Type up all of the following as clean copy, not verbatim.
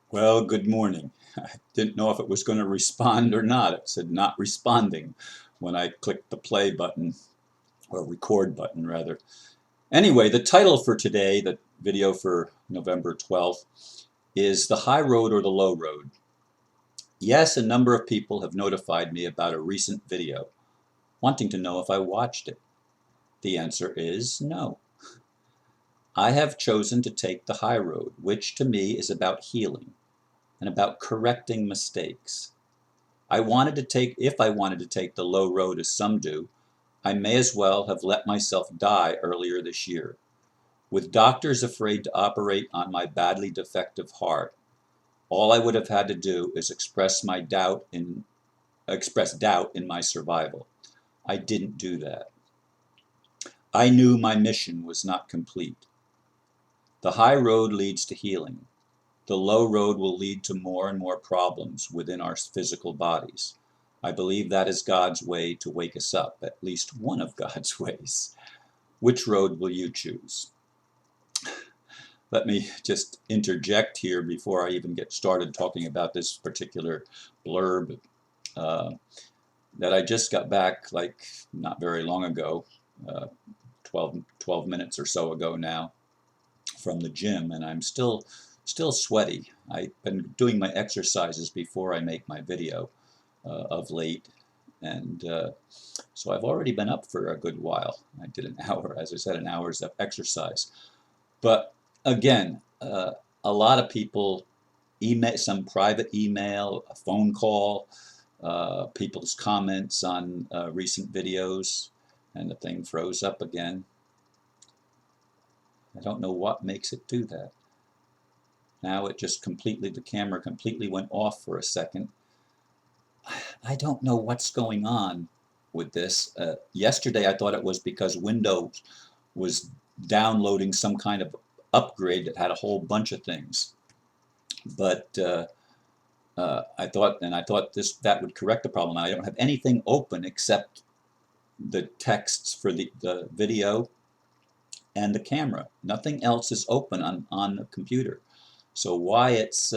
Well, good morning. I didn't know if it was going to respond or not. It said not responding when I clicked the play button, or record button rather. Anyway, the title for today, the video for November 12th, is The High Road or the Low Road. Yes, a number of people have notified me about a recent video, wanting to know if I watched it. The answer is no. I have chosen to take the high road, which to me is about healing and about correcting mistakes. If I wanted to take the low road as some do, I may as well have let myself die earlier this year. With doctors afraid to operate on my badly defective heart, all I would have had to do is express doubt in my survival. I didn't do that. I knew my mission was not complete. The high road leads to healing. The low road will lead to more and more problems within our physical bodies. I believe that is God's way to wake us up, at least one of God's ways. Which road will you choose? Let me just interject here before I even get started talking about this particular blurb uh, that I just got back like not very long ago, uh, 12 minutes or so ago now, from the gym, and I'm still sweaty. I've been doing my exercises before I make my video of late, and so I've already been up for a good while. I did an hour, as I said, an hour's of exercise. But again, a lot of people email, some private email, a phone call, people's comments on recent videos, and the thing froze up again. I don't know what makes it do that. Now it just the camera completely went off for a second. I don't know what's going on with this. Yesterday I thought it was because Windows was downloading some kind of upgrade that had a whole bunch of things. But I thought that would correct the problem. I don't have anything open except the texts for the video and the camera. Nothing else is open on the computer. So why it's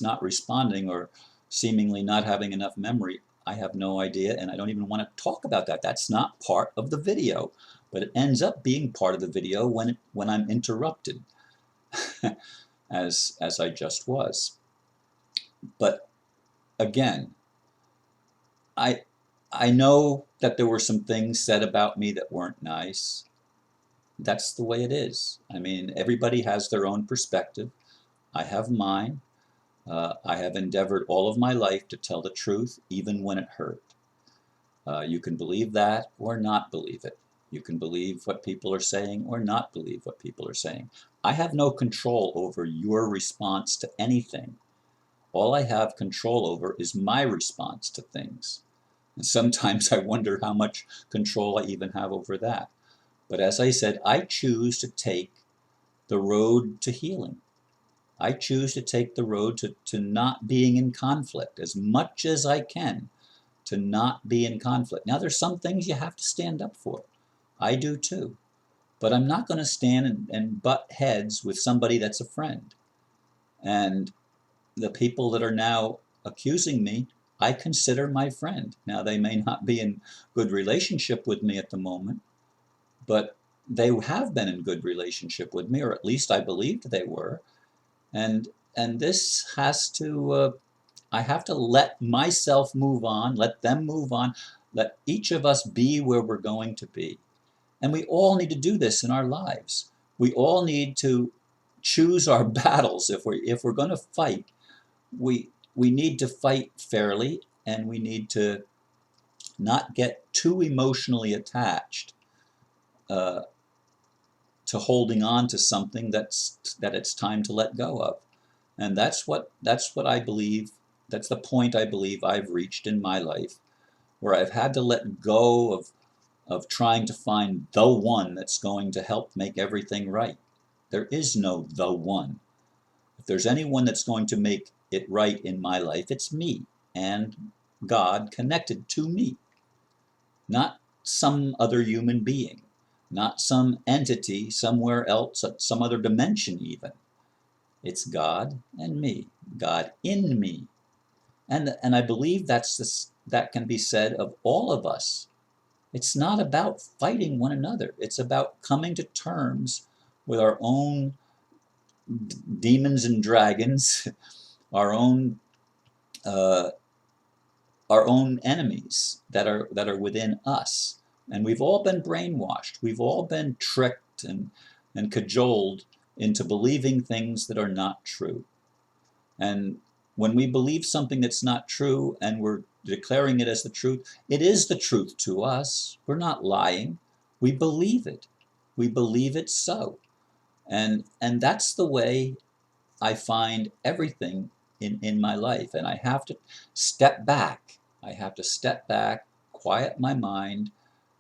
not responding or seemingly not having enough memory, I have no idea, and I don't even want to talk about that. That's not part of the video, but it ends up being part of the video when I'm interrupted, as I just was. But again, I I know that there were some things said about me that weren't nice. That's the way it is. I mean, everybody has their own perspective. I have mine. I have endeavored all of my life to tell the truth, even when it hurt. You can believe that or not believe it. You can believe what people are saying or not believe what people are saying. I have no control over your response to anything. All I have control over is my response to things. And sometimes I wonder how much control I even have over that. But as I said, I choose to take the road to healing. I choose to take the road to not being in conflict as much as I can, to not be in conflict. Now, there's some things you have to stand up for. I do too. But I'm not going to stand and butt heads with somebody that's a friend. And the people that are now accusing me, I consider my friend. Now, they may not be in good relationship with me at the moment, but they have been in good relationship with me, or at least I believed they were. And this has to, I have to let myself move on, let them move on, let each of us be where we're going to be. And we all need to do this in our lives. We all need to choose our battles. If we're going to fight, we need to fight fairly, and we need to not get too emotionally attached uh, to holding on to something that it's time to let go of. And that's what I believe. That's the point I believe I've reached in my life, where I've had to let go of trying to find the one that's going to help make everything right. There is no the one. If there's anyone that's going to make it right in my life, it's me and God connected to me, not some other human being, not some entity somewhere else, some other dimension even. It's God and me, God in me. And I believe that can be said of all of us. It's not about fighting one another. It's about coming to terms with our own demons and dragons, our own uh, our own enemies that are within us. And we've all been brainwashed. We've all been tricked and cajoled into believing things that are not true. And when we believe something that's not true and we're declaring it as the truth, it is the truth to us. We're not lying. We believe it. We believe it so. And that's the way I find everything in my life. And I have to step back. I have to step back, quiet my mind,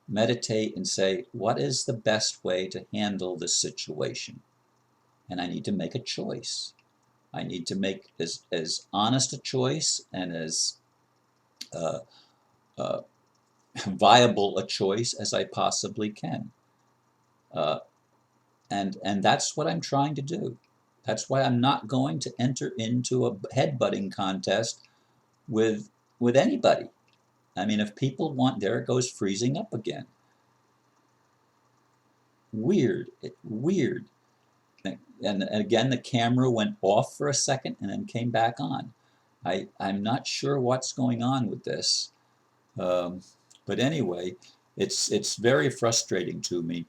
meditate, and say, what is the best way to handle this situation? And I need to make a choice. I need to make as honest a choice and as uh, uh, viable a choice as I possibly can. Uh, and that's what I'm trying to do. That's why I'm not going to enter into a headbutting contest with with anybody. I mean, if people want, there it goes freezing up again. Weird, weird. And again, the camera went off for a second and then came back on. I'm not sure what's going on with this. But anyway, it's very frustrating to me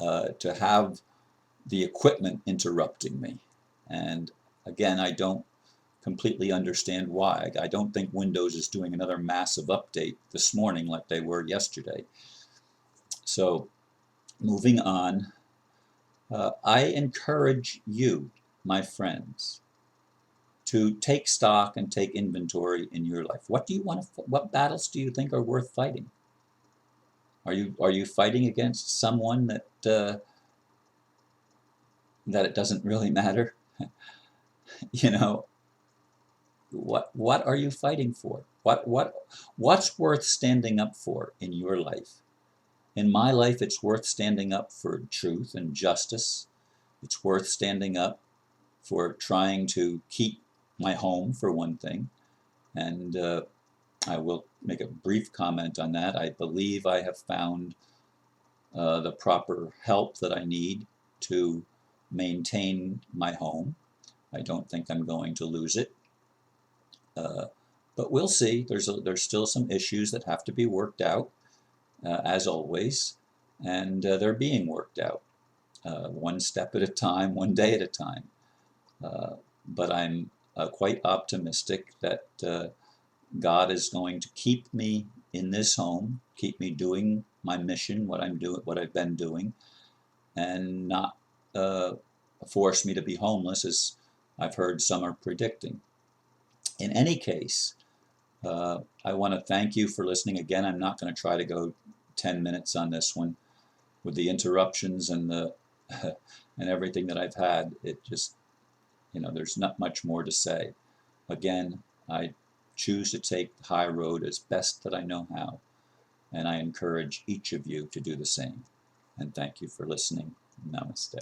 to have the equipment interrupting me. And again, I don't completely understand why. I don't think Windows is doing another massive update this morning like they were yesterday. So moving on, I encourage you, my friends, to take stock and take inventory in your life. What do you want to? What battles do you think are worth fighting? Are you fighting against someone that it doesn't really matter? You know, what are you fighting for? What's worth standing up for in your life? In my life, it's worth standing up for truth and justice. It's worth standing up for trying to keep my home, for one thing. And I will make a brief comment on that. I believe I have found the proper help that I need to maintain my home. I don't think I'm going to lose it. But we'll see. There's still some issues that have to be worked out, as always, and they're being worked out one step at a time, one day at a time. But I'm quite optimistic that God is going to keep me in this home, keep me doing my mission, what I've been doing, and not force me to be homeless, as I've heard some are predicting. In any case, I want to thank you for listening again. I'm not going to try to go 10 minutes on this one with the interruptions and the and everything that I've had. It just, there's not much more to say. Again, I choose to take the high road as best that I know how, and I encourage each of you to do the same. And thank you for listening. Namaste.